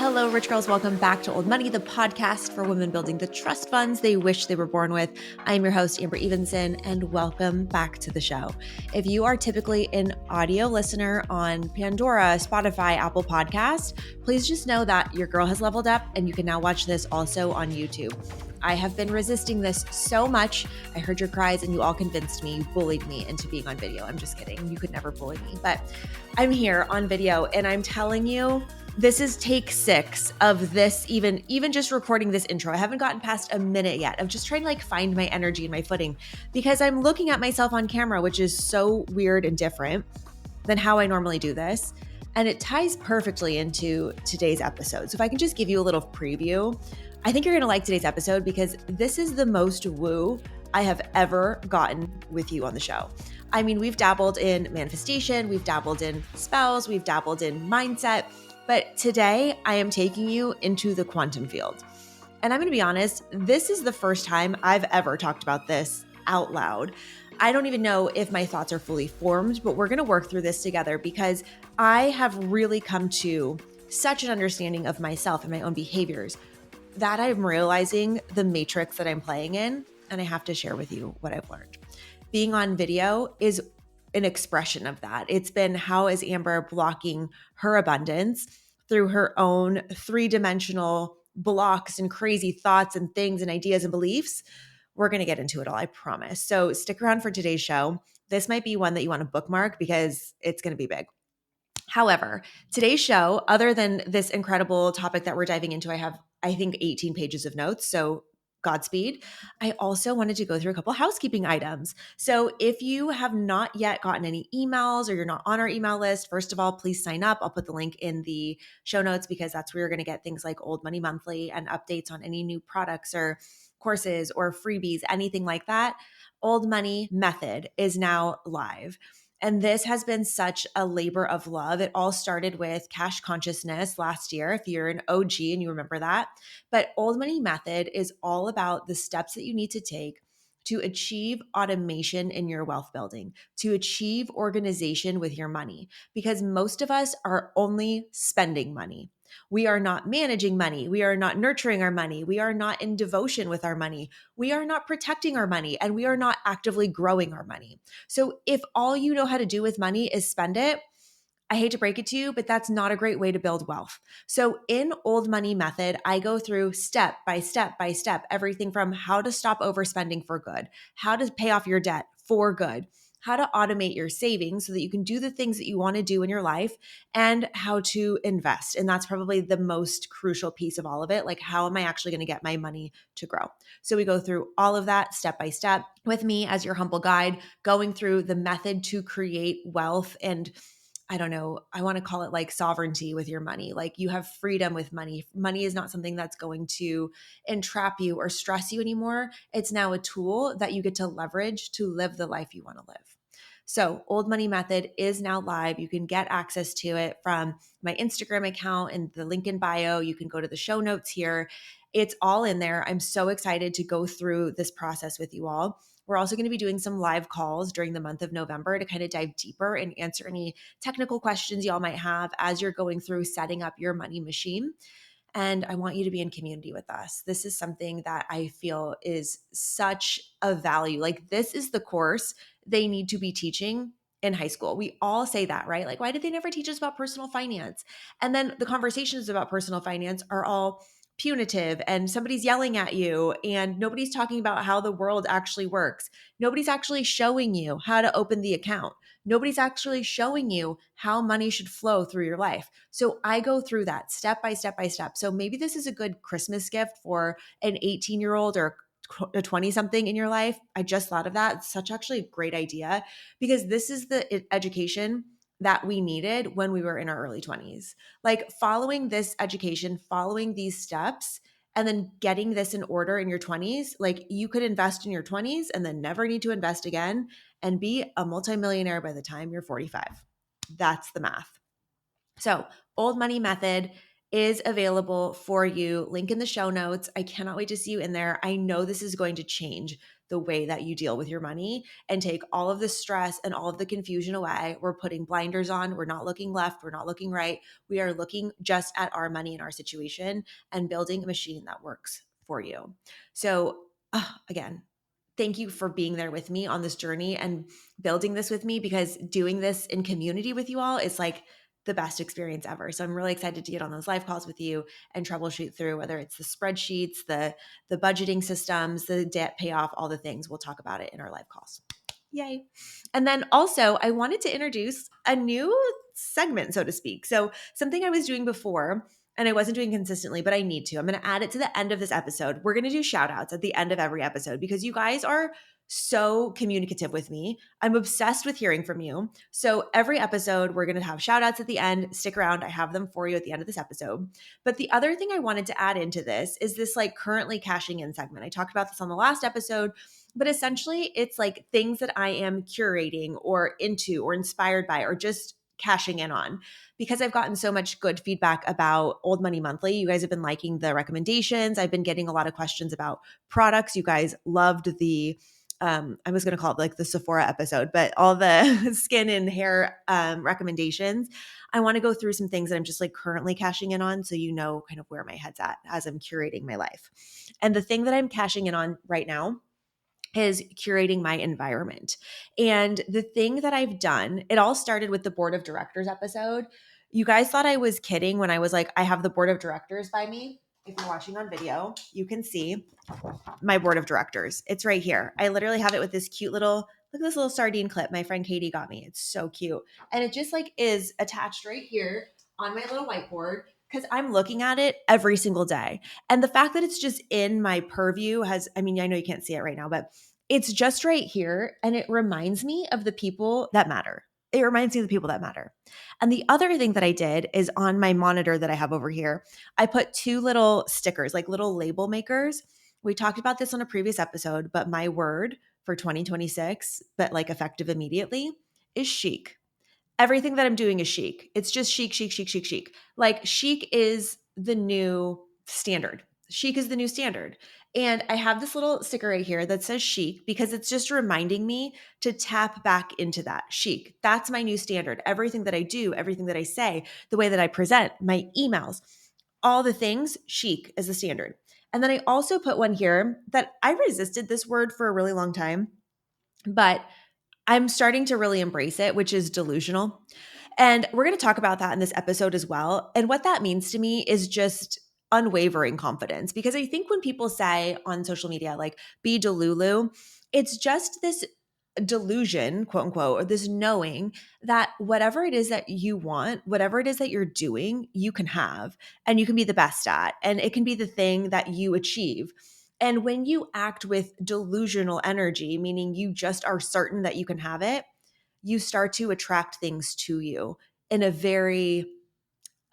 Hello, rich girls. Welcome back to Old Money, the podcast for women building the trust funds they wish they were born with. I'm your host, Amber Evenson, and welcome back to the show. If you are typically an audio listener on Pandora, Spotify, Apple Podcast, please just know that your girl has leveled up and you can now watch this also on YouTube. I have been resisting this so much. I heard your cries and you all convinced me, you bullied me into being on video. I'm just kidding. You could never bully me, but I'm here on video and I'm telling you, this is take 6 of this, even just recording this intro. I haven't gotten past a minute yet of just trying to find my energy and my footing because I'm looking at myself on camera, which is so weird and different than how I normally do this. And it ties perfectly into today's episode. So if I can just give you a little preview, I think you're going to like today's episode because this is the most woo I have ever gotten with you on the show. I mean, we've dabbled in manifestation, we've dabbled in spells, we've dabbled in mindset, but today I am taking you into the quantum field. And I'm going to be honest, this is the first time I've ever talked about this out loud. I don't even know if my thoughts are fully formed, but we're going to work through this together because I have really come to such an understanding of myself and my own behaviors that I'm realizing the matrix that I'm playing in, and I have to share with you what I've learned. Being on video is an expression of that. It's been how is Amber blocking her abundance through her own 3-dimensional blocks and crazy thoughts and things and ideas and beliefs. We're going to get into it all, I promise. So stick around for today's show. This might be one that you want to bookmark because it's going to be big. However, today's show, other than this incredible topic that we're diving into, I have, I think, 18 pages of notes. So Godspeed. I also wanted to go through a couple housekeeping items. So if you have not yet gotten any emails or you're not on our email list, first of all, please sign up. I'll put the link in the show notes because that's where you're going to get things like Old Money Monthly and updates on any new products or courses or freebies, anything like that. Old Money Method is now live. And this has been such a labor of love. It all started with cash consciousness last year, if you're an OG and you remember that. But Old Money Method is all about the steps that you need to take to achieve automation in your wealth building, to achieve organization with your money, because most of us are only spending money. We are not managing money. We are not nurturing our money. We are not in devotion with our money. We are not protecting our money, and we are not actively growing our money. So if all you know how to do with money is spend it, I hate to break it to you, but that's not a great way to build wealth. So in Old Money Method, I go through step by step by step, everything from how to stop overspending for good, how to pay off your debt for good, how to automate your savings so that you can do the things that you want to do in your life, and how to invest. And that's probably the most crucial piece of all of it. Like, how am I actually going to get my money to grow? So we go through all of that step by step with me as your humble guide, going through the method to create wealth and I don't know, I want to call it like sovereignty with your money. Like you have freedom with money. Money is not something that's going to entrap you or stress you anymore. It's now a tool that you get to leverage to live the life you want to live. So Old Money Method is now live. You can get access to it from my Instagram account and the link in bio. You can go to the show notes here. It's all in there. I'm so excited to go through this process with you all. We're also going to be doing some live calls during the month of November to kind of dive deeper and answer any technical questions y'all might have as you're going through setting up your money machine. And I want you to be in community with us. This is something that I feel is such a value. Like, this is the course they need to be teaching in high school. We all say that, right? Like, why did they never teach us about personal finance? And then the conversations about personal finance are all punitive and somebody's yelling at you and nobody's talking about how the world actually works. Nobody's actually showing you how to open the account. Nobody's actually showing you how money should flow through your life. So I go through that step by step by step. So maybe this is a good Christmas gift for an 18-year-old or a 20-something in your life. I just thought of that. It's such actually a great idea because this is the education that we needed when we were in our early 20s. Like, following this education, following these steps, and then getting this in order in your 20s, like you could invest in your 20s and then never need to invest again and be a multimillionaire by the time you're 45. That's the math. So Old Money Method is available for you. Link in the show notes. I cannot wait to see you in there. I know this is going to change the way that you deal with your money and take all of the stress and all of the confusion away. We're putting blinders on. We're not looking left. We're not looking right. We are looking just at our money and our situation and building a machine that works for you. So, again, thank you for being there with me on this journey and building this with me, because doing this in community with you all is like the best experience ever. So I'm really excited to get on those live calls with you and troubleshoot through whether it's the spreadsheets, the budgeting systems, the debt payoff, all the things. We'll talk about it in our live calls. Yay. And then also, I wanted to introduce a new segment, so to speak. So something I was doing before and I wasn't doing consistently, but I need to. I'm going to add it to the end of this episode. We're going to do shout outs at the end of every episode because you guys are so communicative with me. I'm obsessed with hearing from you. So every episode, we're going to have shout outs at the end. Stick around. I have them for you at the end of this episode. But the other thing I wanted to add into this is this like currently cashing in segment. I talked about this on the last episode, but essentially it's like things that I am curating or into or inspired by or just cashing in on, because I've gotten so much good feedback about Old Money Monthly. You guys have been liking the recommendations. I've been getting a lot of questions about products. You guys loved the I was going to call it like the Sephora episode, but all the skin and hair recommendations. I want to go through some things that I'm just like currently cashing in on, so you know kind of where my head's at as I'm curating my life. And the thing that I'm cashing in on right now is curating my environment. And the thing that I've done, it all started with the board of directors episode. You guys thought I was kidding when I was like, I have the board of directors by me. If you're watching on video, you can see my board of directors. It's right here. I literally have it with this cute little, look at this little sardine clip my friend Katie got me. It's so cute. And it just like is attached right here on my little whiteboard because I'm looking at it every single day. And the fact that it's just in my purview has, I mean, I know you can't see it right now, but it's just right here. And it reminds me of the people that matter. It reminds me of the people that matter. And the other thing that I did is on my monitor that I have over here, I put two little stickers, like little label makers. We talked about this on a previous episode, but my word for 2026, but like effective immediately, is chic. Everything that I'm doing is chic. It's just chic, chic, chic, chic, chic. Like chic is the new standard. Chic is the new standard. And I have this little sticker right here that says chic because it's just reminding me to tap back into that chic. That's my new standard. Everything that I do, everything that I say, the way that I present, my emails, all the things, chic is the standard. And then I also put one here that I resisted this word for a really long time, but I'm starting to really embrace it, which is delusional. And we're going to talk about that in this episode as well. And what that means to me is just unwavering confidence. Because I think when people say on social media, like, be delulu, it's just this delusion, quote unquote, or this knowing that whatever it is that you want, whatever it is that you're doing, you can have and you can be the best at. And it can be the thing that you achieve. And when you act with delusional energy, meaning you just are certain that you can have it, you start to attract things to you in a very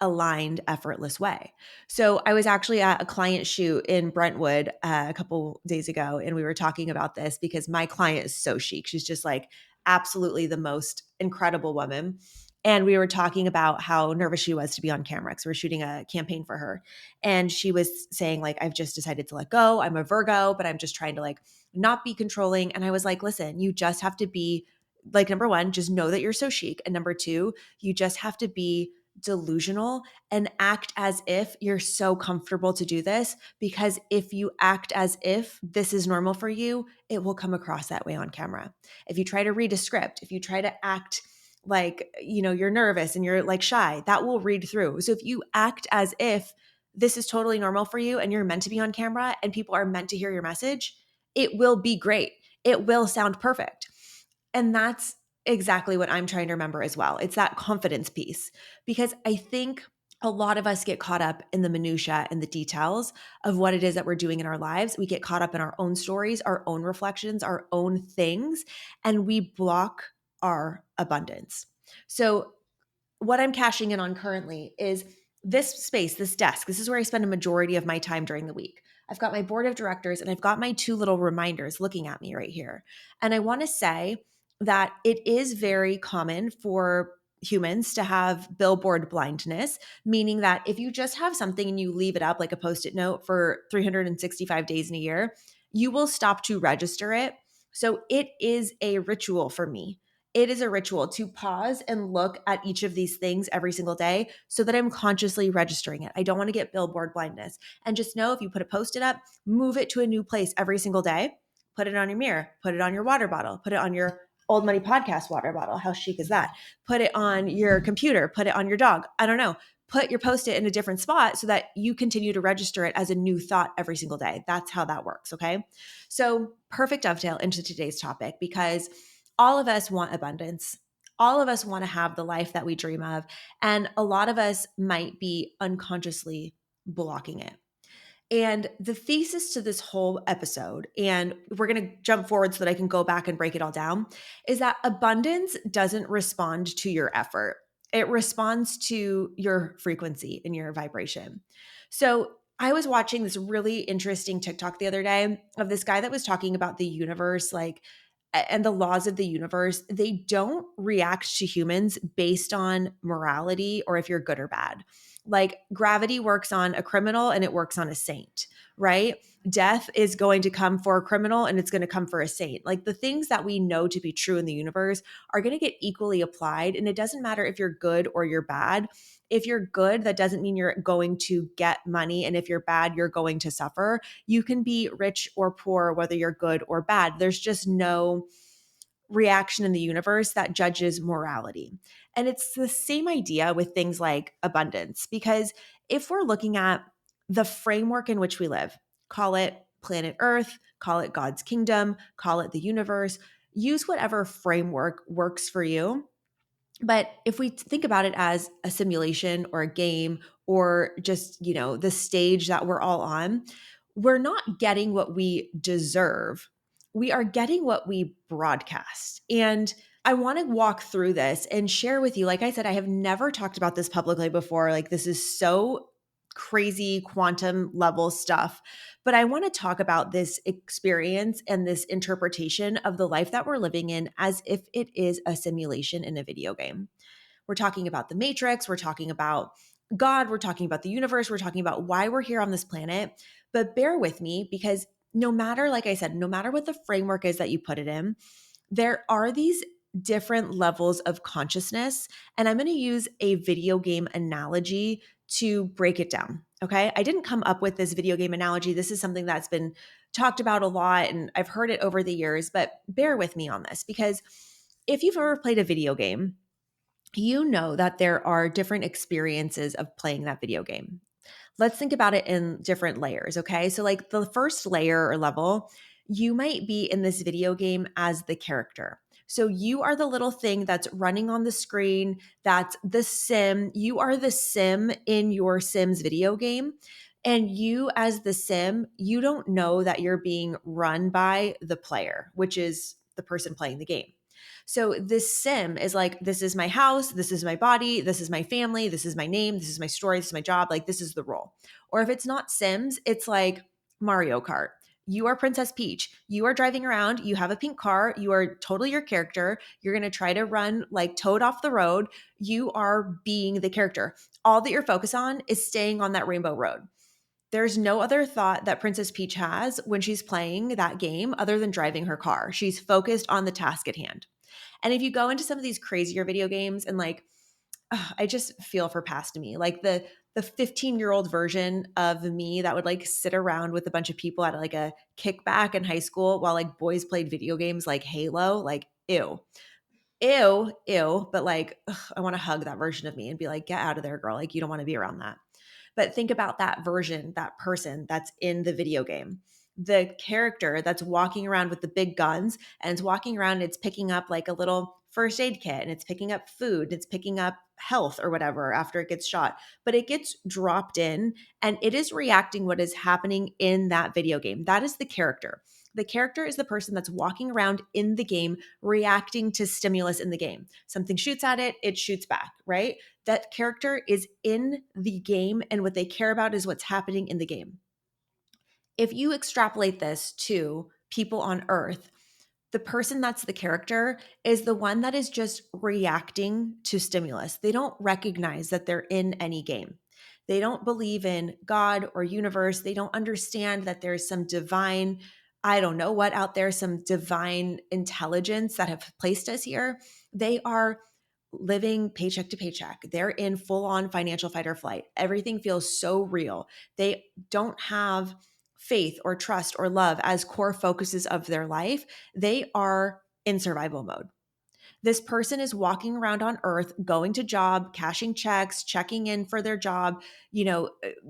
aligned, effortless way. So I was actually at a client shoot in Brentwood a couple days ago, and we were talking about this because my client is so chic. She's just like absolutely the most incredible woman. And we were talking about how nervous she was to be on camera because we're shooting a campaign for her. And she was saying, like, I've just decided to let go. I'm a Virgo, but I'm just trying to like not be controlling. And I was like, listen, you just have to be like, number one, just know that you're so chic. And number two, you just have to be delusional and act as if you're so comfortable to do this, because if you act as if this is normal for you, it will come across that way on camera. If you try to read a script, if you try to act like, you know, you're nervous and you're like shy, that will read through. So if you act as if this is totally normal for you and you're meant to be on camera and people are meant to hear your message, it will be great. It will sound perfect. And that's exactly what I'm trying to remember as well. It's that confidence piece, because I think a lot of us get caught up in the minutia and the details of what it is that we're doing in our lives. We get caught up in our own stories, our own reflections, our own things, and we block our abundance. So what I'm cashing in on currently is this space, this desk. This is where I spend a majority of my time during the week. I've got my board of directors and I've got my two little reminders looking at me right here. And I want to say that it is very common for humans to have billboard blindness, meaning that if you just have something and you leave it up like a Post-it note for 365 days in a year, you will stop to register it. So it is a ritual for me. It is a ritual to pause and look at each of these things every single day so that I'm consciously registering it. I don't want to get billboard blindness. And just know if you put a post-it up, move it to a new place every single day. Put it on your mirror, put it on your water bottle, put it on your Old Money Podcast water bottle. How chic is that? Put it on your computer, put it on your dog. I don't know. Put your post-it in a different spot so that you continue to register it as a new thought every single day. That's how that works, okay? So perfect dovetail into today's topic because all of us want abundance. All of us want to have the life that we dream of. And a lot of us might be unconsciously blocking it. And the thesis to this whole episode, and we're going to jump forward so that I can go back and break it all down, is that abundance doesn't respond to your effort. It responds to your frequency and your vibration. So I was watching this really interesting TikTok the other day of this guy that was talking about the universe, and the laws of the universe. They don't react to humans based on morality or if you're good or bad. Like gravity works on a criminal and it works on a saint, right? Death is going to come for a criminal and it's going to come for a saint. Like the things that we know to be true in the universe are going to get equally applied. And it doesn't matter if you're good or you're bad. If you're good, that doesn't mean you're going to get money. And if you're bad, you're going to suffer. You can be rich or poor, whether you're good or bad. There's just no reaction in the universe that judges morality. And it's the same idea with things like abundance, because if we're looking at the framework in which we live, call it planet Earth, call it God's kingdom, call it the universe, use whatever framework works for you. But if we think about it as a simulation or a game or just, the stage that we're all on, we're not getting what we deserve. We are getting what we broadcast. And I want to walk through this and share with you. Like I said, I have never talked about this publicly before. Like this is so crazy quantum level stuff. But I want to talk about this experience and this interpretation of the life that we're living in as if it is a simulation in a video game. We're talking about the Matrix, we're talking about God, we're talking about the universe, we're talking about why we're here on this planet. But bear with me because no matter, like I said, no matter what the framework is that you put it in, there are these different levels of consciousness. And I'm going to use a video game analogy to break it down. Okay. I didn't come up with this video game analogy. This is something that's been talked about a lot and I've heard it over the years, but bear with me on this because if you've ever played a video game, you know that there are different experiences of playing that video game. Let's think about it in different layers, okay? So like the first layer or level, you might be in this video game as the character. So you are the little thing that's running on the screen, that's the sim. You are the sim in your Sims video game. And you as the sim, you don't know that you're being run by the player, which is the person playing the game. So this sim is like, this is my house, this is my body, this is my family, this is my name, this is my story, this is my job, like this is the role. Or if it's not Sims, it's like Mario Kart. You are Princess Peach. You are driving around. You have a pink car. You are totally your character. You're going to try to run like Toad off the road. You are being the character. All that you're focused on is staying on that rainbow road. There's no other thought that Princess Peach has when she's playing that game other than driving her car. She's focused on the task at hand. And if you go into some of these crazier video games and I just feel for past me, like the 15-year-old version of me that would like sit around with a bunch of people at like a kickback in high school while like boys played video games like Halo, like ew, but like I want to hug that version of me and be like, get out of there, girl. Like you don't want to be around that. But think about that version, that person that's in the video game. The character that's walking around with the big guns and it's walking around and it's picking up like a little first aid kit and it's picking up food and it's picking up health or whatever after it gets shot. But it gets dropped in and it is reacting what is happening in that video game. That is the character. The character is the person that's walking around in the game, reacting to stimulus in the game. Something shoots at it, it shoots back, right? That character is in the game and what they care about is what's happening in the game. If you extrapolate this to people on Earth, the person that's the character is the one that is just reacting to stimulus. They don't recognize that they're in any game. They don't believe in God or universe. They don't understand that there's some divine I don't know what out there, some divine intelligence that have placed us here. They are living paycheck to paycheck. They're in full on financial fight or flight. Everything feels so real. They don't have faith or trust or love as core focuses of their life. They are in survival mode. This person is walking around on earth, going to job, cashing checks, checking in for their job,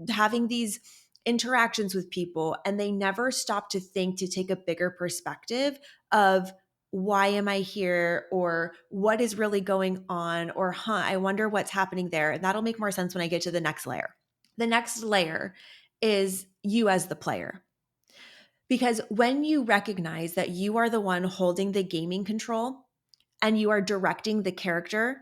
having these interactions with people, and they never stop to think, to take a bigger perspective of why am I here, or what is really going on, or I wonder what's happening there. And that'll make more sense when I get to the next layer. The next layer is you as the player. Because when you recognize that you are the one holding the gaming control and you are directing the character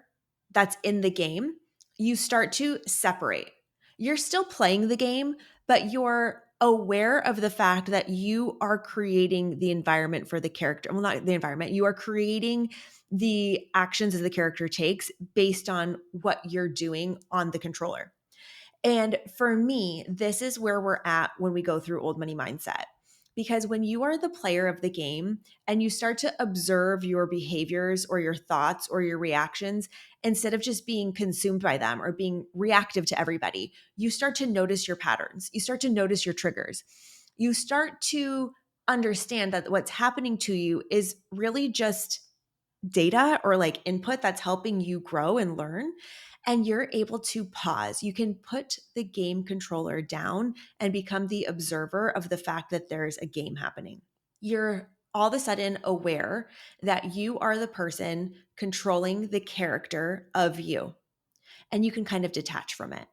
that's in the game, you start to separate. You're still playing the game, but you're aware of the fact that you are creating the environment for the character. Well, not the environment, you are creating the actions that the character takes based on what you're doing on the controller. And for me, this is where we're at when we go through old money mindset. Because when you are the player of the game and you start to observe your behaviors or your thoughts or your reactions, instead of just being consumed by them or being reactive to everybody, you start to notice your patterns. You start to notice your triggers. You start to understand that what's happening to you is really just data or like input that's helping you grow and learn. And you're able to pause. You can put the game controller down and become the observer of the fact that there's a game happening. You're all of a sudden aware that you are the person controlling the character of you, and you can kind of detach from it.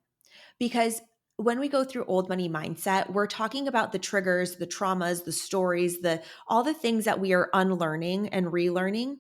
Because when we go through old money mindset, we're talking about the triggers, the traumas, the stories, the all the things that we are unlearning and relearning.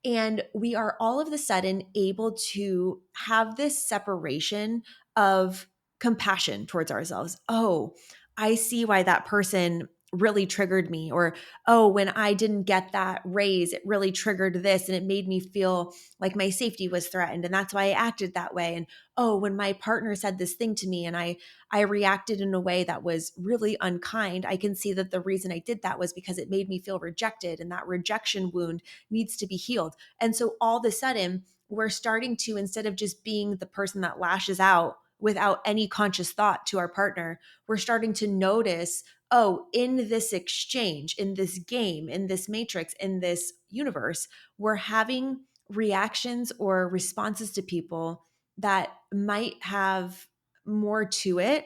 And we are all of a sudden able to have this separation of compassion towards ourselves. Oh, I see why that person really triggered me. Or, oh, when I didn't get that raise, it really triggered this and it made me feel like my safety was threatened. And that's why I acted that way. And oh, when my partner said this thing to me and I reacted in a way that was really unkind, I can see that the reason I did that was because it made me feel rejected, and that rejection wound needs to be healed. And so all of a sudden, we're starting to, instead of just being the person that lashes out without any conscious thought to our partner, we're starting to notice, oh, in this exchange, in this game, in this matrix, in this universe, we're having reactions or responses to people that might have more to it.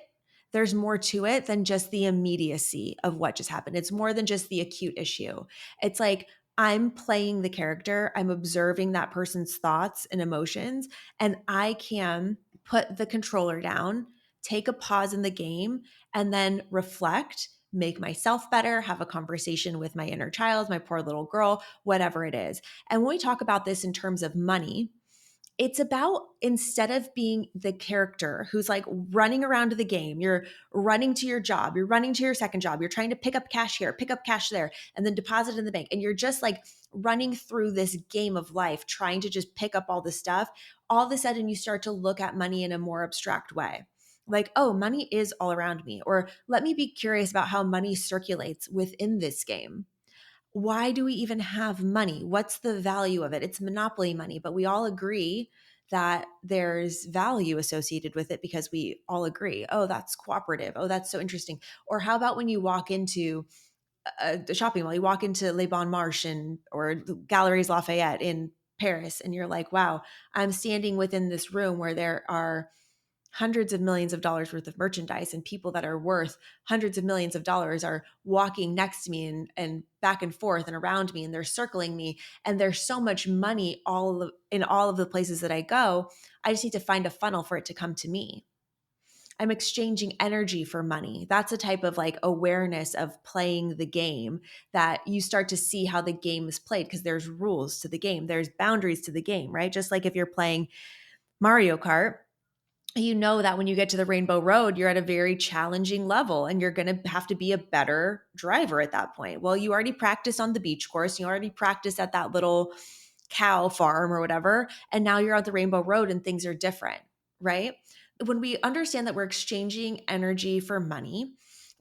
There's more to it than just the immediacy of what just happened. It's more than just the acute issue. It's like I'm playing the character, I'm observing that person's thoughts and emotions, and I can put the controller down, take a pause in the game, and then reflect, make myself better, have a conversation with my inner child, my poor little girl, whatever it is. And when we talk about this in terms of money, it's about, instead of being the character who's like running around the game, you're running to your job, you're running to your second job, you're trying to pick up cash here, pick up cash there, and then deposit in the bank. And you're just like running through this game of life, trying to just pick up all the stuff. All of a sudden, you start to look at money in a more abstract way. Like, oh, money is all around me. Or let me be curious about how money circulates within this game. Why do we even have money? What's the value of it? It's monopoly money, but we all agree that there's value associated with it because we all agree, oh, that's cooperative. Oh, that's so interesting. Or how about when you walk into a shopping mall, you walk into Les Bon Marche or Galeries Lafayette in Paris, and you're like, wow, I'm standing within this room where there are hundreds of millions of dollars worth of merchandise, and people that are worth hundreds of millions of dollars are walking next to me and back and forth and around me, and they're circling me, and there's so much money in all of the places that I go. I just need to find a funnel for it to come to me. I'm exchanging energy for money. That's a type of like awareness of playing the game, that you start to see how the game is played, because there's rules to the game, there's boundaries to the game, right? Just like if you're playing Mario Kart, you know that when you get to the Rainbow Road, you're at a very challenging level and you're going to have to be a better driver at that point. Well, you already practiced on the beach course, you already practiced at that little cow farm or whatever, and now you're on the Rainbow Road and things are different, right? When we understand that we're exchanging energy for money,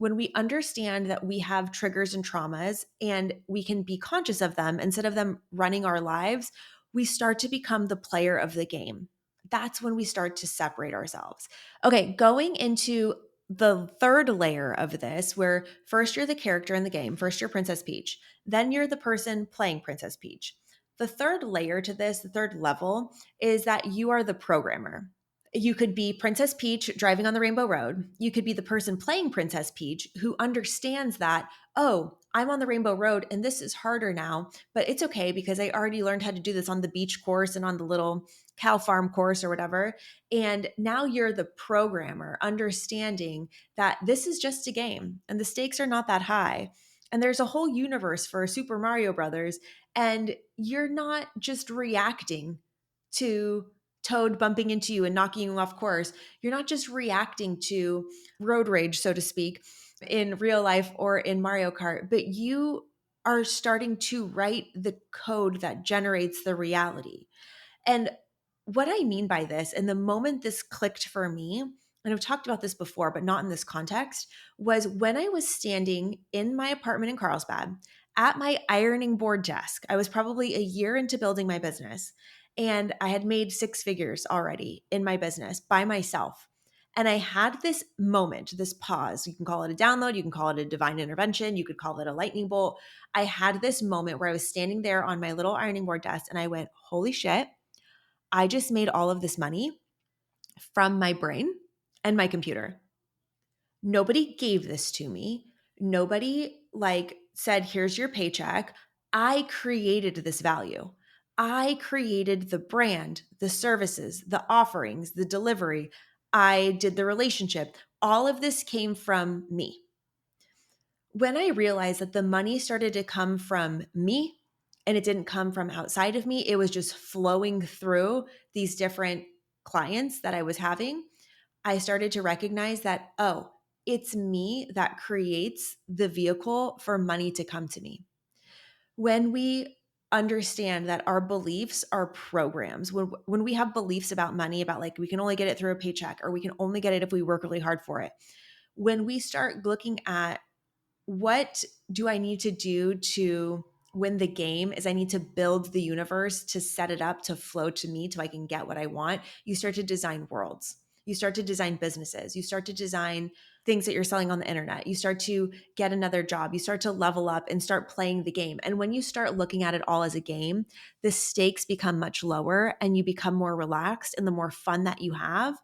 when we understand that we have triggers and traumas and we can be conscious of them instead of them running our lives, we start to become the player of the game. That's when we start to separate ourselves. Okay, going into the third layer of this, where first you're the character in the game, first you're Princess Peach, then you're the person playing Princess Peach. The third layer to this, the third level, is that you are the programmer. You could be Princess Peach driving on the Rainbow Road. You could be the person playing Princess Peach who understands that, oh, I'm on the Rainbow Road and this is harder now, but it's okay because I already learned how to do this on the beach course and on the little cow farm course or whatever. And now you're the programmer, understanding that this is just a game and the stakes are not that high. And there's a whole universe for Super Mario Brothers, and you're not just reacting to Toad bumping into you and knocking you off course. You're not just reacting to road rage, so to speak, in real life or in Mario Kart, but you are starting to write the code that generates the reality. And what I mean by this, and the moment this clicked for me, and I've talked about this before, but not in this context, was when I was standing in my apartment in Carlsbad at my ironing board desk. I was probably a year into building my business, and I had made six figures already in my business by myself. And I had this moment, this pause. You can call it a download, you can call it a divine intervention, you could call it a lightning bolt. I had this moment where I was standing there on my little ironing board desk and I went, holy shit, I just made all of this money from my brain and my computer. Nobody gave this to me. Nobody said, here's your paycheck. I created this value. I created the brand, the services, the offerings, the delivery. I did the relationship. All of this came from me. When I realized that the money started to come from me and it didn't come from outside of me, it was just flowing through these different clients that I was having, I started to recognize that, oh, it's me that creates the vehicle for money to come to me. When we understand that our beliefs are programs, when we have beliefs about money, about like we can only get it through a paycheck or we can only get it if we work really hard for it, when we start looking at what do I need to do to win the game, is I need to build the universe to set it up to flow to me so I can get what I want. You start to design worlds. You start to design businesses. You start to design things that you're selling on the internet. You start to get another job. You start to level up and start playing the game. And when you start looking at it all as a game, the stakes become much lower and you become more relaxed. And the more fun that you have,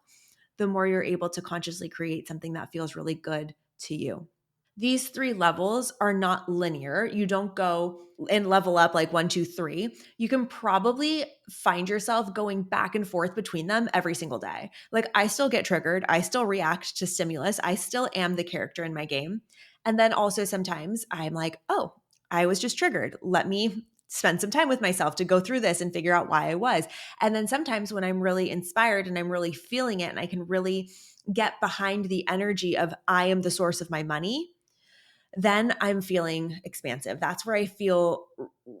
the more you're able to consciously create something that feels really good to you. These three levels are not linear. You don't go and level up like one, two, three. You can probably find yourself going back and forth between them every single day. Like I still get triggered. I still react to stimulus. I still am the character in my game. And then also sometimes I'm like, oh, I was just triggered. Let me spend some time with myself to go through this and figure out why I was. And then sometimes when I'm really inspired and I'm really feeling it and I can really get behind the energy of I am the source of my money, then I'm feeling expansive. That's where I feel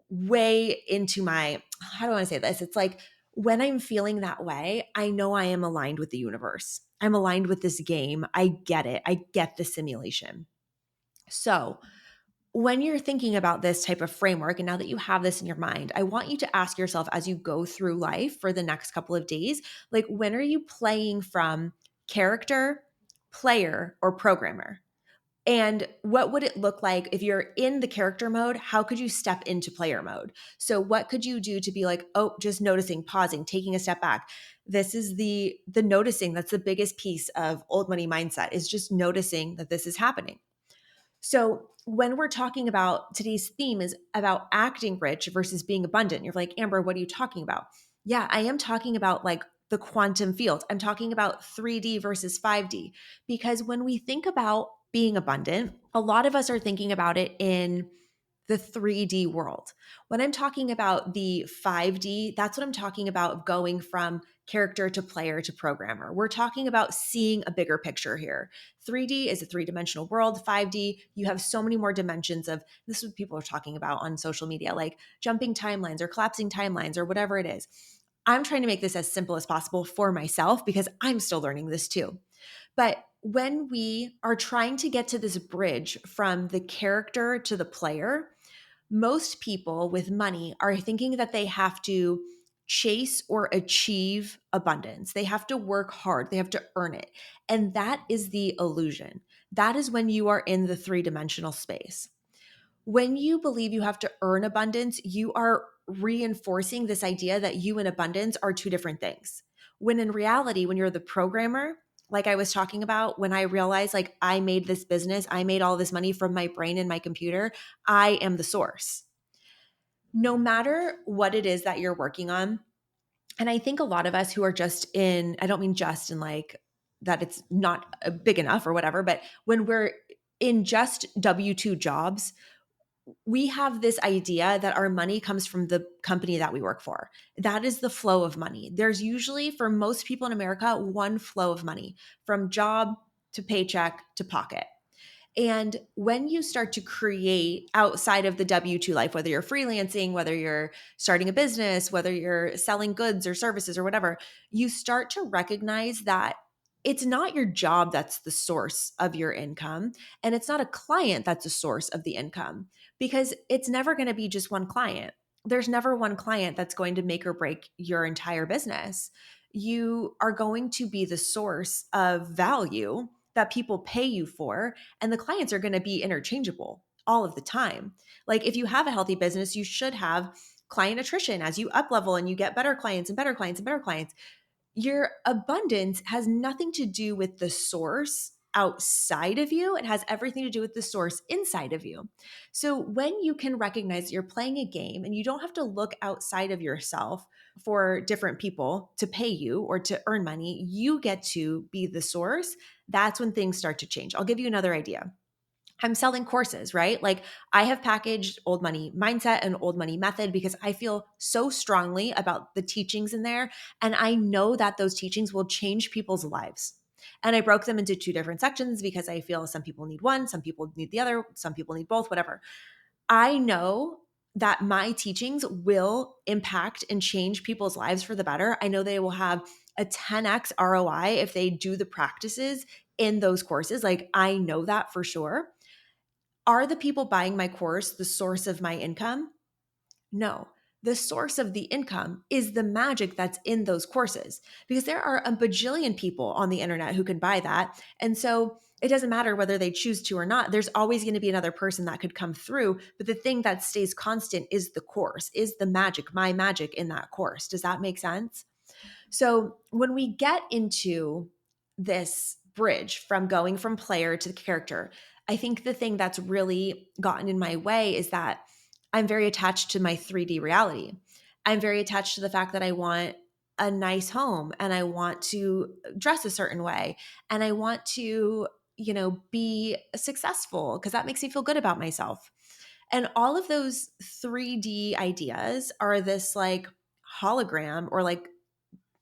way into my, how do I want to say this? It's like when I'm feeling that way, I know I am aligned with the universe. I'm aligned with this game. I get it. I get the simulation. So, when you're thinking about this type of framework, and now that you have this in your mind, I want you to ask yourself as you go through life for the next couple of days, like when are you playing from character, player, or programmer? And what would it look like if you're in the character mode? How could you step into player mode? So what could you do to be like, oh, just noticing, pausing, taking a step back? This is the noticing. That's the biggest piece of old money mindset, is just noticing that this is happening. So when we're talking about today's theme is about acting rich versus being abundant, you're like, Amber, what are you talking about? Yeah, I am talking about like the quantum field. I'm talking about 3D versus 5D, because when we think about being abundant, a lot of us are thinking about it in the 3D world. When I'm talking about the 5D, that's what I'm talking about, going from character to player to programmer. We're talking about seeing a bigger picture here. 3D is a three-dimensional world. 5D, you have so many more dimensions of, this is what people are talking about on social media, like jumping timelines or collapsing timelines or whatever it is. I'm trying to make this as simple as possible for myself because I'm still learning this too. But when we are trying to get to this bridge from the character to the player, most people with money are thinking that they have to chase or achieve abundance. They have to work hard, they have to earn it. And that is the illusion. That is when you are in the three-dimensional space. When you believe you have to earn abundance, you are reinforcing this idea that you and abundance are two different things. When in reality, when you're the programmer, like I was talking about, when I realized like I made this business, I made all this money from my brain and my computer, I am the source. No matter what it is that you're working on, and I think a lot of us who are just in, I don't mean just in like that it's not big enough or whatever, but when we're in just W 2 jobs, we have this idea that our money comes from the company that we work for. That is the flow of money. There's usually, for most people in America, one flow of money from job to paycheck to pocket. And when you start to create outside of the W 2 life, whether you're freelancing, whether you're starting a business, whether you're selling goods or services or whatever, you start to recognize that it's not your job that's the source of your income. And it's not a client that's a source of the income because it's never going to be just one client. There's never one client that's going to make or break your entire business. You are going to be the source of value that people pay you for, and the clients are going to be interchangeable all of the time. Like if you have a healthy business, you should have client attrition as you up level and you get better clients and better clients and better clients. Your abundance has nothing to do with the source outside of you. It has everything to do with the source inside of you. So when you can recognize that you're playing a game and you don't have to look outside of yourself for different people to pay you or to earn money, you get to be the source. That's when things start to change. I'll give you another idea. I'm selling courses, right? Like I have packaged old money mindset and old money method because I feel so strongly about the teachings in there. And I know that those teachings will change people's lives. And I broke them into two different sections because I feel some people need one, some people need the other, some people need both, whatever. I know that my teachings will impact and change people's lives for the better. I know they will have a 10x ROI if they do the practices in those courses. Like I know that for sure. Are the people buying my course the source of my income? No. The source of the income is the magic that's in those courses because there are a bajillion people on the internet who can buy that. And so it doesn't matter whether they choose to or not. There's always going to be another person that could come through. But the thing that stays constant is the course, is the magic, my magic in that course. Does that make sense? So when we get into this bridge from going from player to character, I think the thing that's really gotten in my way is that I'm very attached to my 3D reality. I'm very attached to the fact that I want a nice home and I want to dress a certain way and I want to, be successful because that makes me feel good about myself. And all of those 3D ideas are this like hologram or like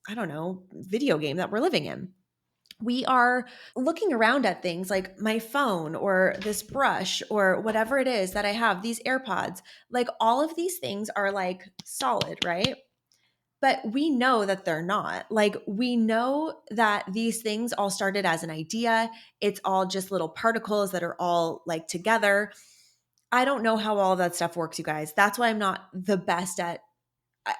I don't know, video game that we're living in. We are looking around at things like my phone or this brush or whatever it is that I have, these AirPods. Like all of these things are like solid, right? But we know that they're not. Like we know that these things all started as an idea. It's all just little particles that are all like together. I don't know how all of that stuff works, you guys. That's why I'm not the best at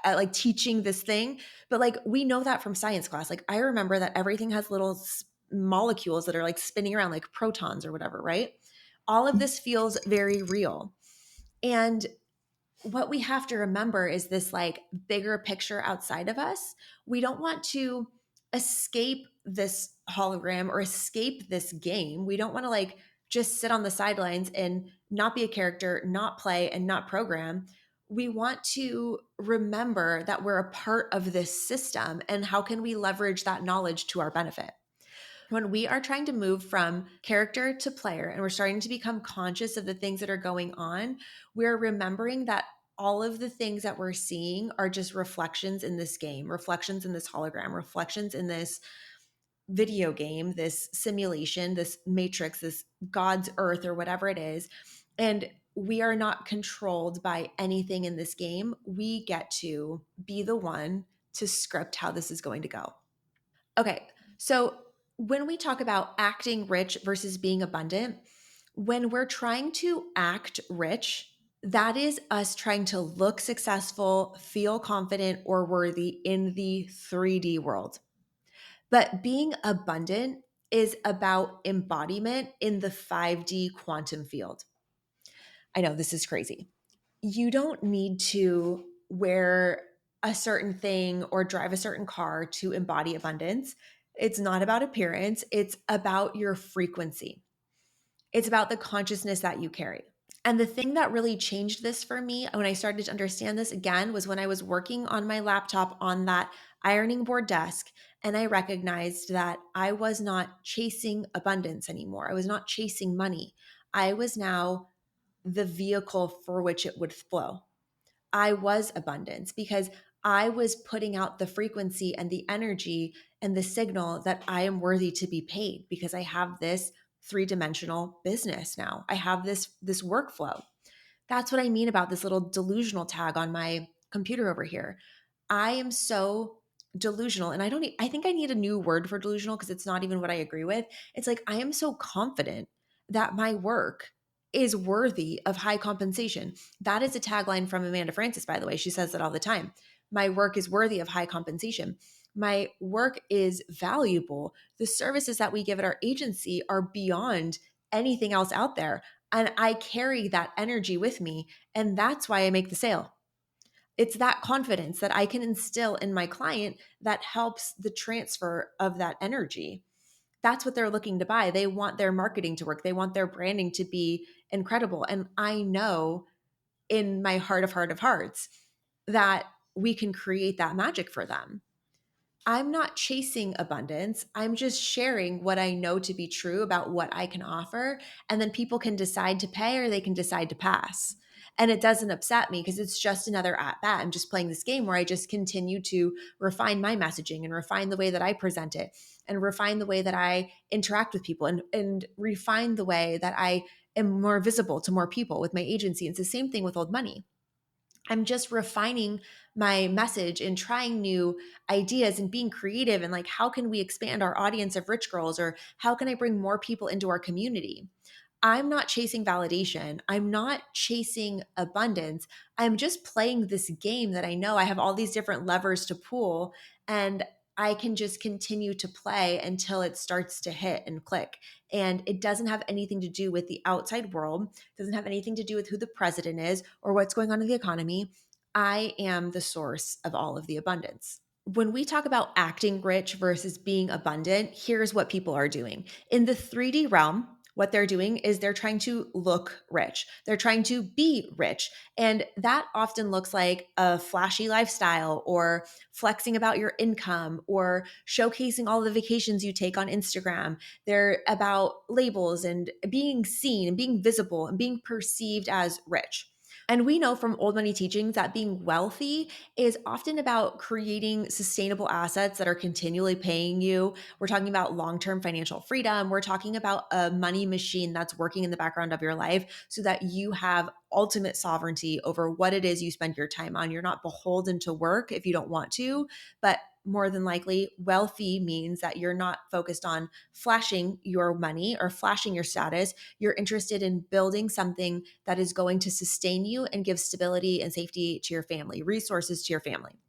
like teaching this thing, but like we know that from science class. Like I remember that everything has little molecules that are like spinning around like protons or whatever, right? All of this feels very real. And what we have to remember is this like bigger picture outside of us. We don't want to escape this hologram or escape this game. We don't want to like just sit on the sidelines and not be a character, not play, and not program. We want to remember that we're a part of this system and how can we leverage that knowledge to our benefit. When we are trying to move from character to player and we're starting to become conscious of the things that are going on, we're remembering that all of the things that we're seeing are just reflections in this game, reflections in this hologram, reflections in this video game, this simulation, this matrix, this God's earth, or whatever it is. And we are not controlled by anything in this game. We get to be the one to script how this is going to go. Okay. So When we talk about acting rich versus being abundant, when we're trying to act rich, that is us trying to look successful, feel confident, or worthy in the 3D world. But being abundant is about embodiment in the 5D quantum field. I know this is crazy. You don't need to wear a certain thing or drive a certain car to embody abundance. It's not about appearance, it's about your frequency. It's about the consciousness that you carry. And the thing that really changed this for me when I started to understand this again was when I was working on my laptop on that ironing board desk and I recognized that I was not chasing abundance anymore. I was not chasing money. I was now the vehicle for which it would flow. I was abundance because I was putting out the frequency and the energy and the signal that I am worthy to be paid because I have this three-dimensional business now. I have this workflow. That's what I mean about this little delusional tag on my computer over here. I am so delusional and I think I need a new word for delusional because it's not even what I agree with. It's like I am so confident that my work is worthy of high compensation. That is a tagline from Amanda Francis, by the way. She says that all the time. My work is worthy of high compensation. My work is valuable. The services that we give at our agency are beyond anything else out there. And I carry that energy with me. And that's why I make the sale. It's that confidence that I can instill in my client that helps the transfer of that energy. That's what they're looking to buy. They want their marketing to work, they want their branding to be incredible. And I know in my heart of hearts that we can create that magic for them. I'm not chasing abundance. I'm just sharing what I know to be true about what I can offer. And then people can decide to pay or they can decide to pass. And it doesn't upset me because it's just another at bat. I'm just playing this game where I just continue to refine my messaging and refine the way that I present it and refine the way that I interact with people and refine the way that I am more visible to more people with my agency. It's the same thing with Old Money. I'm just refining my message and trying new ideas and being creative and like, how can we expand our audience of rich girls or how can I bring more people into our community? I'm not chasing validation. I'm not chasing abundance. I'm just playing this game that I know I have all these different levers to pull and I can just continue to play until it starts to hit and click. And it doesn't have anything to do with the outside world, it doesn't have anything to do with who the president is or what's going on in the economy. I am the source of all of the abundance. When we talk about acting rich versus being abundant, here's what people are doing. In the 3D realm, what they're doing is they're trying to look rich. They're trying to be rich. And that often looks like a flashy lifestyle or flexing about your income or showcasing all the vacations you take on Instagram. They're about labels and being seen and being visible and being perceived as rich. And we know from old money teachings that being wealthy is often about creating sustainable assets that are continually paying you. We're talking about long term financial freedom. We're talking about a money machine that's working in the background of your life so that you have ultimate sovereignty over what it is you spend your time on. You're not beholden to work if you don't want to, but more than likely, wealthy means that you're not focused on flashing your money or flashing your status. You're interested in building something that is going to sustain you and give stability and safety to your family, resources to your family.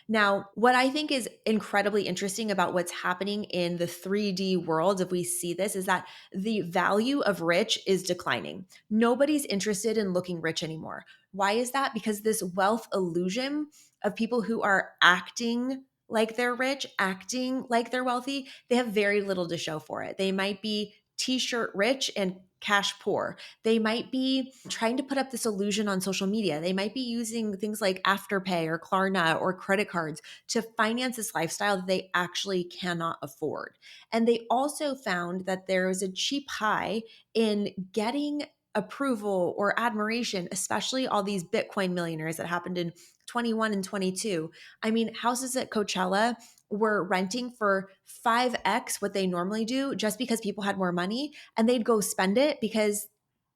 Now, what I think is incredibly interesting about what's happening in the 3D world, if we see this, is that the value of rich is declining. Nobody's interested in looking rich anymore. Why is that? Because this wealth illusion of people who are acting like they're rich, acting like they're wealthy, they have very little to show for it. They might be t-shirt rich and cash poor. They might be trying to put up this illusion on social media. They might be using things like Afterpay or Klarna or credit cards to finance this lifestyle that they actually cannot afford. And they also found that there is a cheap high in getting approval or admiration, especially all these Bitcoin millionaires that happened in 21 and 22. I mean, houses at Coachella were renting for 5x what they normally do just because people had more money and they'd go spend it because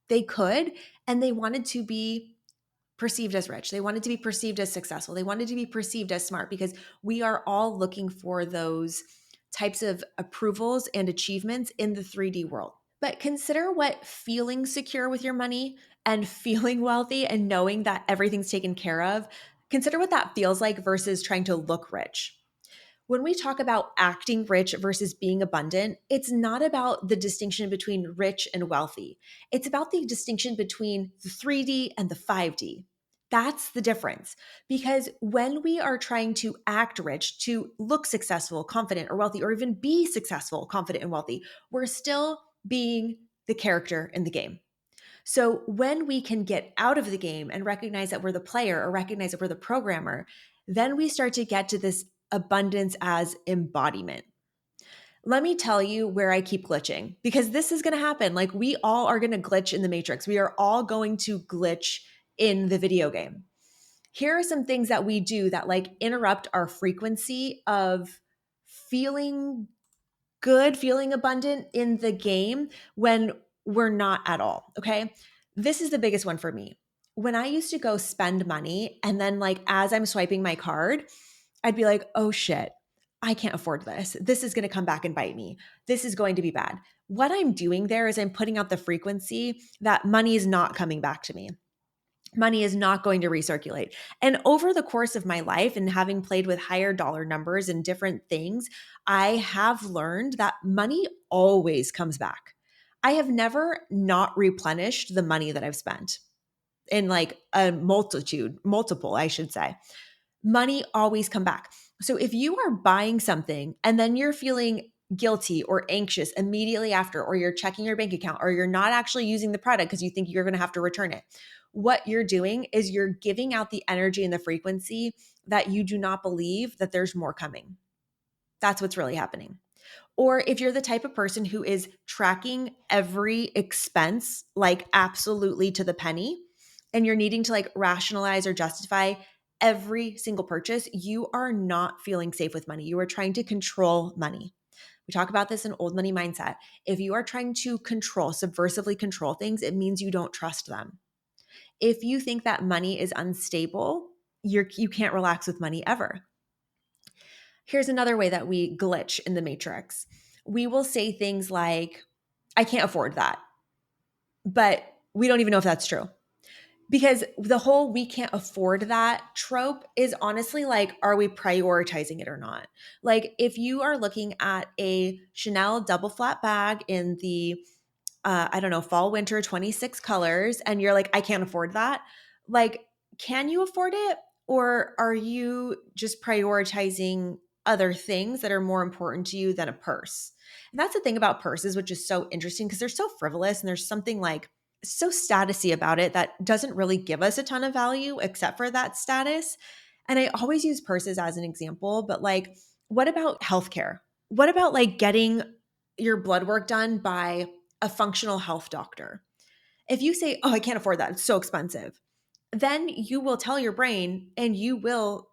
they could and they wanted to be perceived as rich. They wanted to be perceived as successful. They wanted to be perceived as smart because we are all looking for those types of approvals and achievements in the 3D world. But consider what feeling secure with your money and feeling wealthy and knowing that everything's taken care of, consider what that feels like versus trying to look rich. When we talk about acting rich versus being abundant, it's not about the distinction between rich and wealthy. It's about the distinction between the 3D and the 5D. That's the difference. Because when we are trying to act rich, to look successful, confident, or wealthy, or even be successful, confident, and wealthy, we're still being the character in the game. So when we can get out of the game and recognize that we're the player or recognize that we're the programmer, then we start to get to this abundance as embodiment. Let me tell you where I keep glitching because this is going to happen. Like we all are going to glitch in the matrix. We are all going to glitch in the video game. Here are some things that we do that like interrupt our frequency of feeling good, feeling abundant in the game when we're not at all. Okay. This is the biggest one for me. When I used to go spend money and then, like, as I'm swiping my card, I'd be like, oh shit, I can't afford this. This is going to come back and bite me. This is going to be bad. What I'm doing there is I'm putting out the frequency that money is not coming back to me. Money is not going to recirculate. And over the course of my life and having played with higher dollar numbers and different things, I have learned that money always comes back. I have never not replenished the money that I've spent in like a multiple, I should say. Money always come back. So if you are buying something and then you're feeling guilty or anxious immediately after, or you're checking your bank account, or you're not actually using the product because you think you're going to have to return it, what you're doing is you're giving out the energy and the frequency that you do not believe that there's more coming. That's what's really happening. Or if you're the type of person who is tracking every expense, like absolutely to the penny, and you're needing to like rationalize or justify every single purchase, you are not feeling safe with money. You are trying to control money. We talk about this in old money mindset. If you are trying to control, subversively control things, it means you don't trust them. If you think that money is unstable, you can't relax with money ever. Here's another way that we glitch in the matrix. We will say things like, I can't afford that, but we don't even know if that's true. Because the whole we can't afford that trope is honestly like, are we prioritizing it or not? Like, if you are looking at a Chanel double flat bag in the, I don't know, fall, winter 26 colors, and you're like, I can't afford that. Like, can you afford it? Or are you just prioritizing other things that are more important to you than a purse? And that's the thing about purses, which is so interesting because they're so frivolous and there's something like so statusy about it that doesn't really give us a ton of value except for that status. And I always use purses as an example, but like, what about healthcare? What about like getting your blood work done by a functional health doctor? If you say, oh, I can't afford that, it's so expensive, then you will tell your brain and you will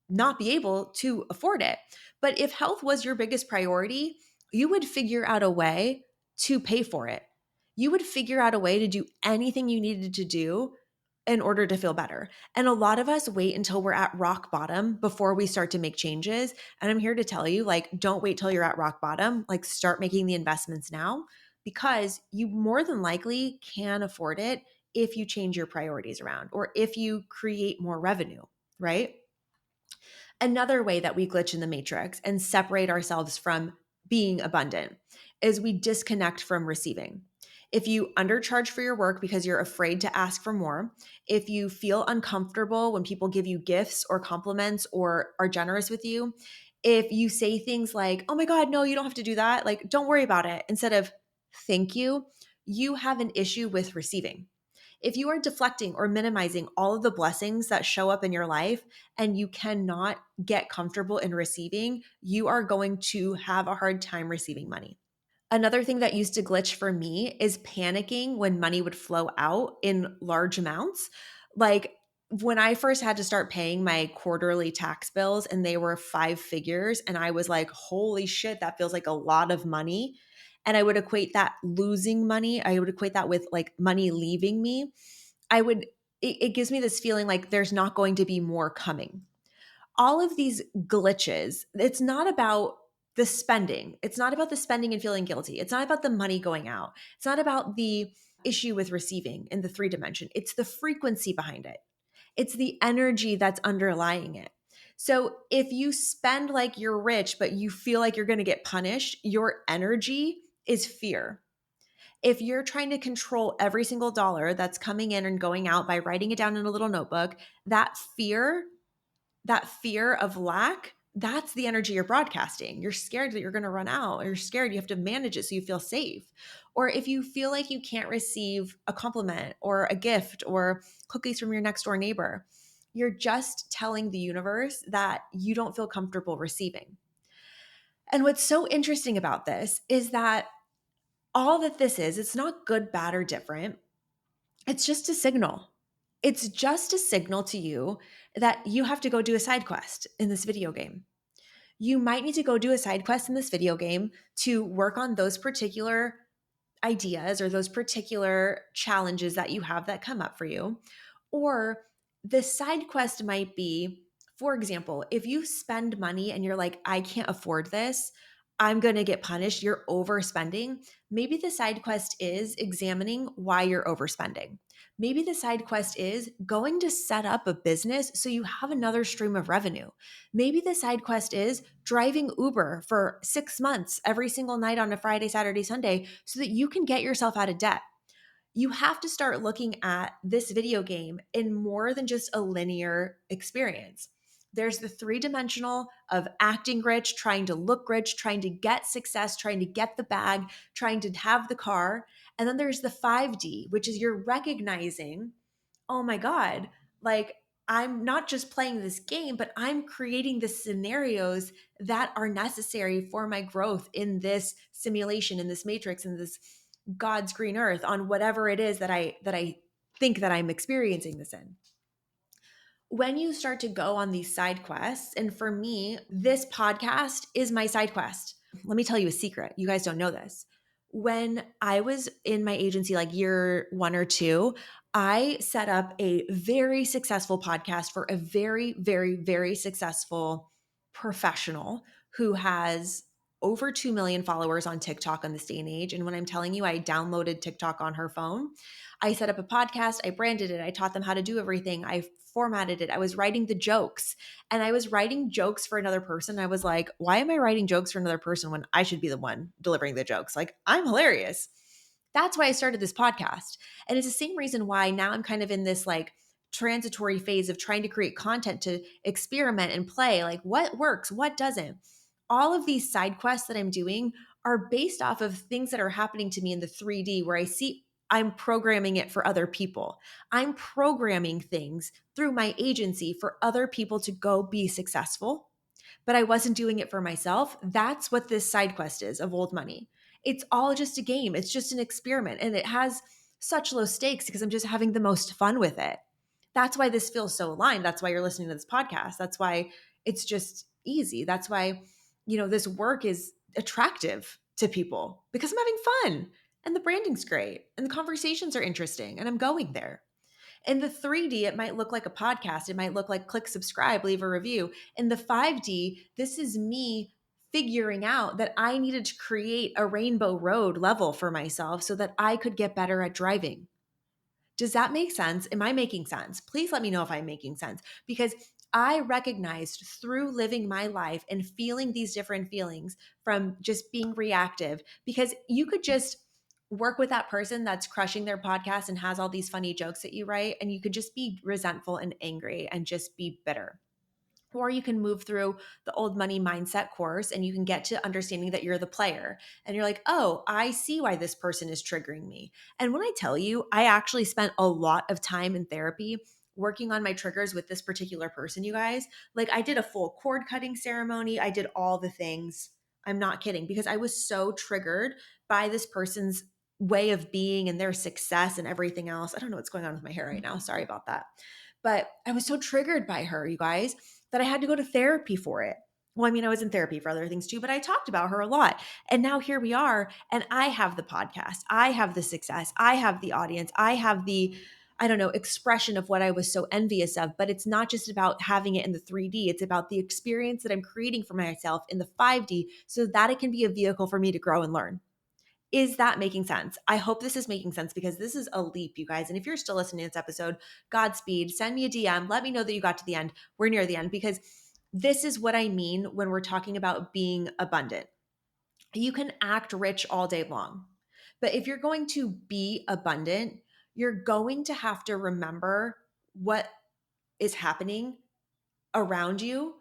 not be able to afford it. But if health was your biggest priority, you would figure out a way to pay for it. You would figure out a way to do anything you needed to do in order to feel better. And a lot of us wait until we're at rock bottom before we start to make changes. And I'm here to tell you, like, don't wait till you're at rock bottom. Like, start making the investments now because you more than likely can afford it if you change your priorities around or if you create more revenue, right? Another way that we glitch in the matrix and separate ourselves from being abundant is we disconnect from receiving. If you undercharge for your work because you're afraid to ask for more, if you feel uncomfortable when people give you gifts or compliments or are generous with you, if you say things like, oh my God, no, you don't have to do that, like, don't worry about it, instead of thank you, you have an issue with receiving. If you are deflecting or minimizing all of the blessings that show up in your life and you cannot get comfortable in receiving, you are going to have a hard time receiving money. Another thing that used to glitch for me is panicking when money would flow out in large amounts. Like when I first had to start paying my quarterly tax bills and they were 5 figures, and I was like, holy shit, that feels like a lot of money. And I would equate that losing money, I would equate that with like money leaving me. It gives me this feeling like there's not going to be more coming. All of these glitches, it's not about the spending. It's not about the spending and feeling guilty. It's not about the money going out. It's not about the issue with receiving in the 3 dimension. It's the frequency behind it. It's the energy that's underlying it. So if you spend like you're rich, but you feel like you're going to get punished, your energy is fear. If you're trying to control every single dollar that's coming in and going out by writing it down in a little notebook, that fear of lack, that's the energy you're broadcasting. You're scared that you're going to run out, or you're scared you have to manage it so you feel safe. Or if you feel like you can't receive a compliment or a gift or cookies from your next door neighbor, you're just telling the universe that you don't feel comfortable receiving. And what's so interesting about this is that all that this is, it's not good, bad, or different. It's just a signal. It's just a signal to you that you have to go do a side quest in this video game. You might need to go do a side quest in this video game to work on those particular ideas or those particular challenges that you have that come up for you. Or the side quest might be, for example, if you spend money and you're like, I can't afford this, I'm going to get punished, you're overspending. Maybe the side quest is examining why you're overspending. Maybe the side quest is going to set up a business so you have another stream of revenue. Maybe the side quest is driving Uber for 6 months every single night on a Friday, Saturday, Sunday so that you can get yourself out of debt. You have to start looking at this video game in more than just a linear experience. There's the 3 dimensional of acting rich, trying to look rich, trying to get success, trying to get the bag, trying to have the car. And then there's the 5D, which is you're recognizing, oh my God, like I'm not just playing this game, but I'm creating the scenarios that are necessary for my growth in this simulation, in this matrix, in this God's green earth, on whatever it is that I think that I'm experiencing this in. When you start to go on these side quests, and for me, this podcast is my side quest. Let me tell you a secret. You guys don't know this. When I was in my agency, like year 1 or 2, I set up a very successful podcast for a very, very, very successful professional who has over 2 million followers on TikTok on this day and age. And when I'm telling you, I downloaded TikTok on her phone. I set up a podcast, I branded it, I taught them how to do everything, I formatted it, I was writing the jokes, and I was writing jokes for another person. I was like, why am I writing jokes for another person when I should be the one delivering the jokes? Like, I'm hilarious. That's why I started this podcast. And it's the same reason why now I'm kind of in this like transitory phase of trying to create content to experiment and play, like what works, what doesn't. All of these side quests that I'm doing are based off of things that are happening to me in the 3D where I see I'm programming it for other people. I'm programming things through my agency for other people to go be successful, but I wasn't doing it for myself. That's what this side quest is of old money. It's all just a game. It's just an experiment, and it has such low stakes because I'm just having the most fun with it. That's why this feels so aligned. That's why you're listening to this podcast. That's why it's just easy. That's why, this work is attractive to people because I'm having fun and the branding's great and the conversations are interesting and I'm going there. In the 3D, it might look like a podcast. It might look like click subscribe, leave a review. In the 5D, this is me figuring out that I needed to create a rainbow road level for myself so that I could get better at driving. Does that make sense? Am I making sense? Please let me know if I'm making sense, because I recognized through living my life and feeling these different feelings from just being reactive, because you could just work with that person that's crushing their podcast and has all these funny jokes that you write, and you could just be resentful and angry and just be bitter. Or you can move through the old money mindset course and you can get to understanding that you're the player. And you're like, oh, I see why this person is triggering me. And when I tell you, I actually spent a lot of time in therapy working on my triggers with this particular person, you guys. Like, I did a full cord cutting ceremony. I did all the things. I'm not kidding, because I was so triggered by this person's way of being and their success and everything else. I don't know what's going on with my hair right now. Sorry about that. But I was so triggered by her, you guys, that I had to go to therapy for it. Well, I mean, I was in therapy for other things too, but I talked about her a lot. And now here we are, and I have the podcast. I have the success. I have the audience. I I don't know, expression of what I was so envious of. But it's not just about having it in the 3D. It's about the experience that I'm creating for myself in the 5D so that it can be a vehicle for me to grow and learn. Is that making sense? I hope this is making sense because this is a leap, you guys. And if you're still listening to this episode, Godspeed, send me a DM. Let me know that you got to the end. We're near the end because this is what I mean when we're talking about being abundant. You can act rich all day long, but if you're going to be abundant, you're going to have to remember what is happening around you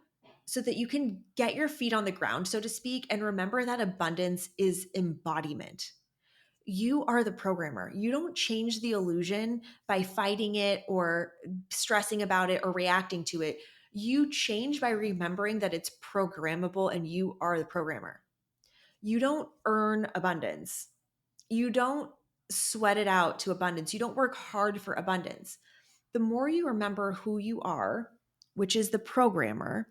so that you can get your feet on the ground, so to speak, and remember that abundance is embodiment. You are the programmer. You don't change the illusion by fighting it or stressing about it or reacting to it. You change by remembering that it's programmable and you are the programmer. You don't earn abundance. You don't sweat it out to abundance. You don't work hard for abundance. The more you remember who you are, which is the programmer,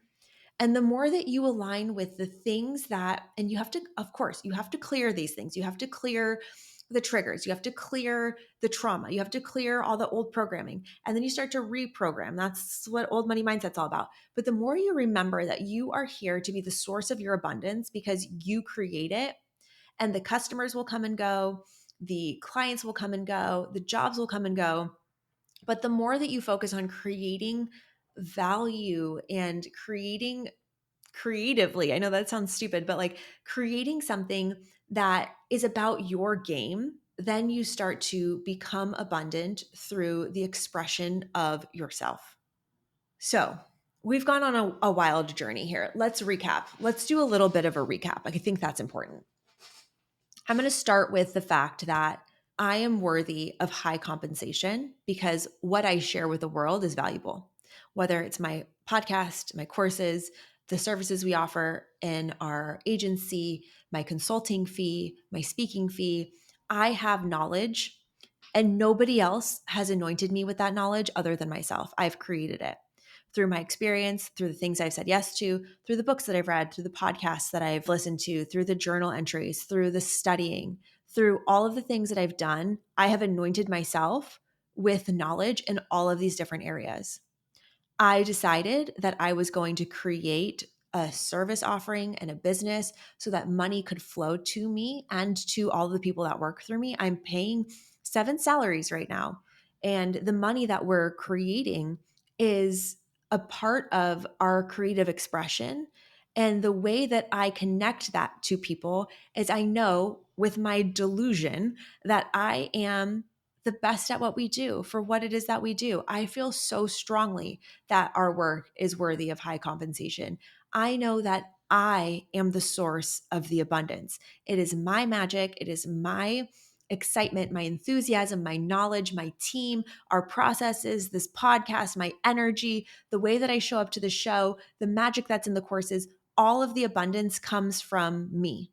and the more that you align with the things that, and you have to, of course, you have to clear these things. You have to clear the triggers. You have to clear the trauma. You have to clear all the old programming. And then you start to reprogram. That's what old money mindset's all about. But the more you remember that you are here to be the source of your abundance because you create it, and the customers will come and go, the clients will come and go, the jobs will come and go. But the more that you focus on creating value and creating creatively, I know that sounds stupid, but like creating something that is about your game, then you start to become abundant through the expression of yourself. So, we've gone on a wild journey here. Let's recap. Let's do a little bit of a recap. I think that's important. I'm going to start with the fact that I am worthy of high compensation because what I share with the world is valuable. Whether it's my podcast, my courses, the services we offer in our agency, my consulting fee, my speaking fee, I have knowledge and nobody else has anointed me with that knowledge other than myself. I've created it through my experience, through the things I've said yes to, through the books that I've read, through the podcasts that I've listened to, through the journal entries, through the studying, through all of the things that I've done. I have anointed myself with knowledge in all of these different areas. I decided that I was going to create a service offering and a business so that money could flow to me and to all the people that work through me. I'm paying 7 salaries right now. And the money that we're creating is a part of our creative expression. And the way that I connect that to people is I know with my delusion that I am the best at what we do for what it is that we do. I feel so strongly that our work is worthy of high compensation. I know that I am the source of the abundance. It is my magic. It is my excitement, my enthusiasm, my knowledge, my team, our processes, this podcast, my energy, the way that I show up to the show, the magic that's in the courses. All of the abundance comes from me.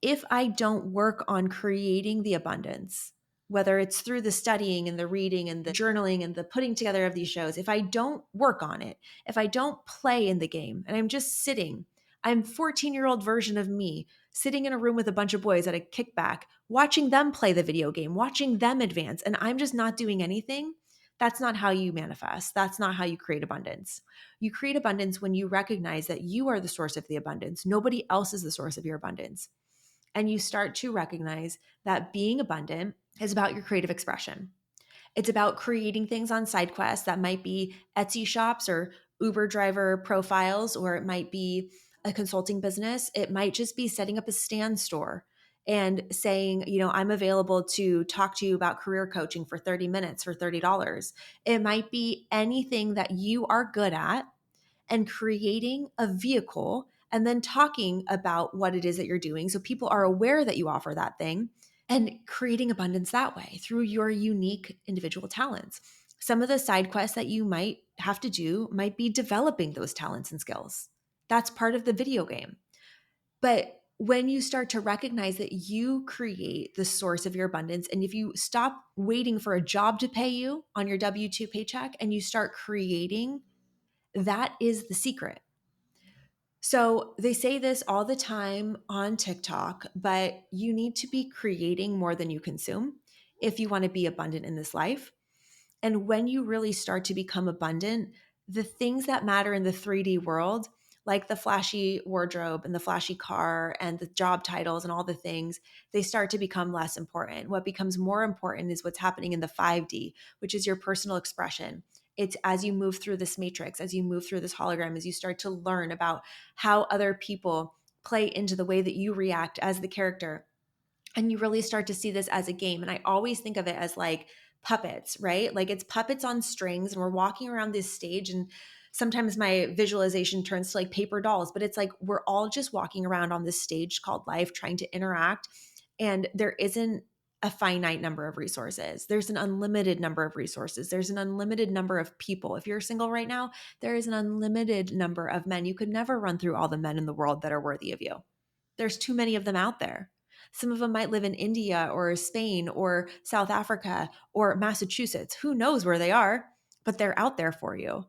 If I don't work on creating the abundance, whether it's through the studying and the reading and the journaling and the putting together of these shows, if I don't work on it, if I don't play in the game and I'm just sitting, I'm 14-year-old version of me sitting in a room with a bunch of boys at a kickback, watching them play the video game, watching them advance, and I'm just not doing anything. That's not how you manifest. That's not how you create abundance. You create abundance when you recognize that you are the source of the abundance. Nobody else is the source of your abundance. And you start to recognize that being abundant is about your creative expression. It's about creating things on side quests that might be Etsy shops or Uber driver profiles, or it might be a consulting business. It might just be setting up a stand store and saying, I'm available to talk to you about career coaching for 30 minutes for $30. It might be anything that you are good at and creating a vehicle and then talking about what it is that you're doing so people are aware that you offer that thing and creating abundance that way through your unique individual talents. Some of the side quests that you might have to do might be developing those talents and skills. That's part of the video game. But when you start to recognize that you create the source of your abundance, and if you stop waiting for a job to pay you on your W-2 paycheck and you start creating, that is the secret. So they say this all the time on TikTok, but you need to be creating more than you consume if you want to be abundant in this life. And when you really start to become abundant, the things that matter in the 3D world, like the flashy wardrobe and the flashy car and the job titles and all the things, they start to become less important. What becomes more important is what's happening in the 5D, which is your personal expression. It's as you move through this matrix, as you move through this hologram, as you start to learn about how other people play into the way that you react as the character. And you really start to see this as a game. And I always think of it as like puppets, right? Like it's puppets on strings, and we're walking around this stage. And sometimes my visualization turns to like paper dolls, but it's like we're all just walking around on this stage called life, trying to interact. And there isn't a finite number of resources. There's an unlimited number of resources. There's an unlimited number of people. If you're single right now, there is an unlimited number of men. You could never run through all the men in the world that are worthy of you. There's too many of them out there. Some of them might live in India or Spain or South Africa or Massachusetts. Who knows where they are, but they're out there for you.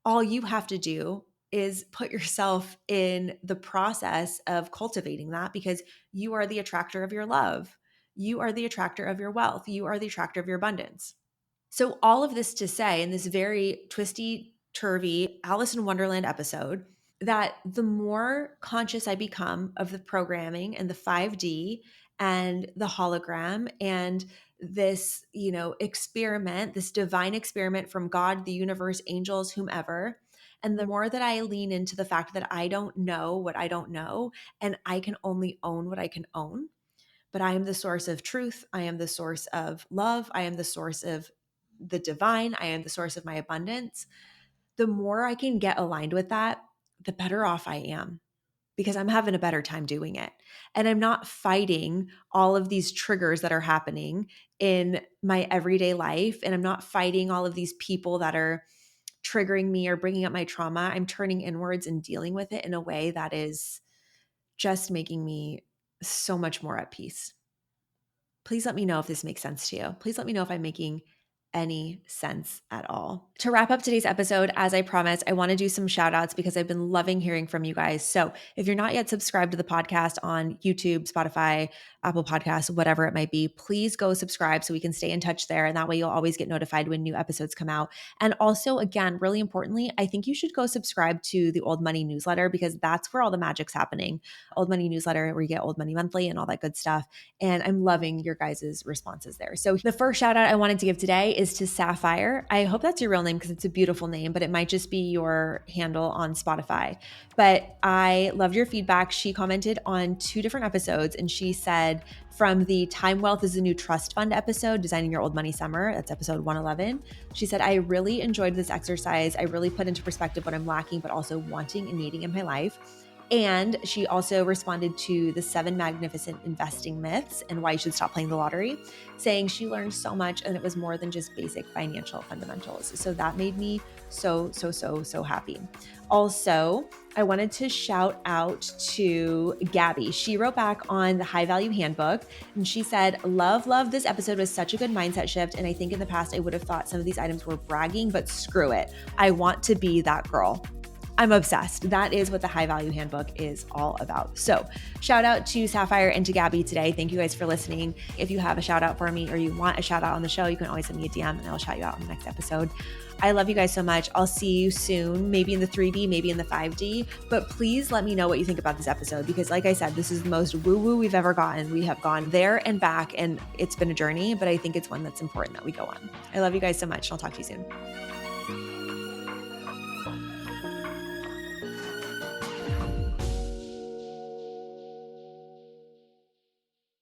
All you have to do is put yourself in the process of cultivating that, because you are the attractor of your love. You are the attractor of your wealth. You are the attractor of your abundance. So all of this to say, in this very twisty, turvy Alice in Wonderland episode, that the more conscious I become of the programming and the 5D and the hologram and this, experiment, this divine experiment from God, the universe, angels, whomever, and the more that I lean into the fact that I don't know what I don't know, and I can only own what I can own, but I am the source of truth. I am the source of love. I am the source of the divine. I am the source of my abundance. The more I can get aligned with that, the better off I am, because I'm having a better time doing it. And I'm not fighting all of these triggers that are happening in my everyday life. And I'm not fighting all of these people that are triggering me or bringing up my trauma. I'm turning inwards and dealing with it in a way that is just making me so much more at peace. Please let me know if this makes sense to you. Please let me know if I'm making any sense at all. To wrap up today's episode, as I promised, I want to do some shout outs because I've been loving hearing from you guys. So if you're not yet subscribed to the podcast on YouTube, Spotify, Apple Podcasts, whatever it might be, please go subscribe so we can stay in touch there. And that way you'll always get notified when new episodes come out. And also, again, really importantly, I think you should go subscribe to the Old Money newsletter, because that's where all the magic's happening. Old Money newsletter, where you get Old Money Monthly and all that good stuff. And I'm loving your guys' responses there. So the first shout out I wanted to give today is to Sapphire. I hope that's your real name because it's a beautiful name, but it might just be your handle on Spotify. But I loved your feedback. She commented on 2 different episodes, and she said, from the Time Wealth is the New Trust Fund episode, Designing Your Old Money Summer, that's episode 111. She said, I really enjoyed this exercise. I really put into perspective what I'm lacking, but also wanting and needing in my life. And she also responded to the 7 magnificent investing myths and why you should stop playing the lottery, saying she learned so much and it was more than just basic financial fundamentals. So that made me so happy. Also, I wanted to shout out to Gabby. She wrote back on the High Value Handbook, and she said, love, this episode was such a good mindset shift. And I think in the past I would have thought some of these items were bragging, but screw it. I want to be that girl. I'm obsessed. That is what the High Value Handbook is all about. So shout out to Sapphire and to Gabby today. Thank you guys for listening. If you have a shout out for me or you want a shout out on the show, you can always send me a DM and I'll shout you out on the next episode. I love you guys so much. I'll see you soon, maybe in the 3D, maybe in the 5D, but please let me know what you think about this episode, because like I said, this is the most woo-woo we've ever gotten. We have gone there and back, and it's been a journey, but I think it's one that's important that we go on. I love you guys so much. I'll talk to you soon.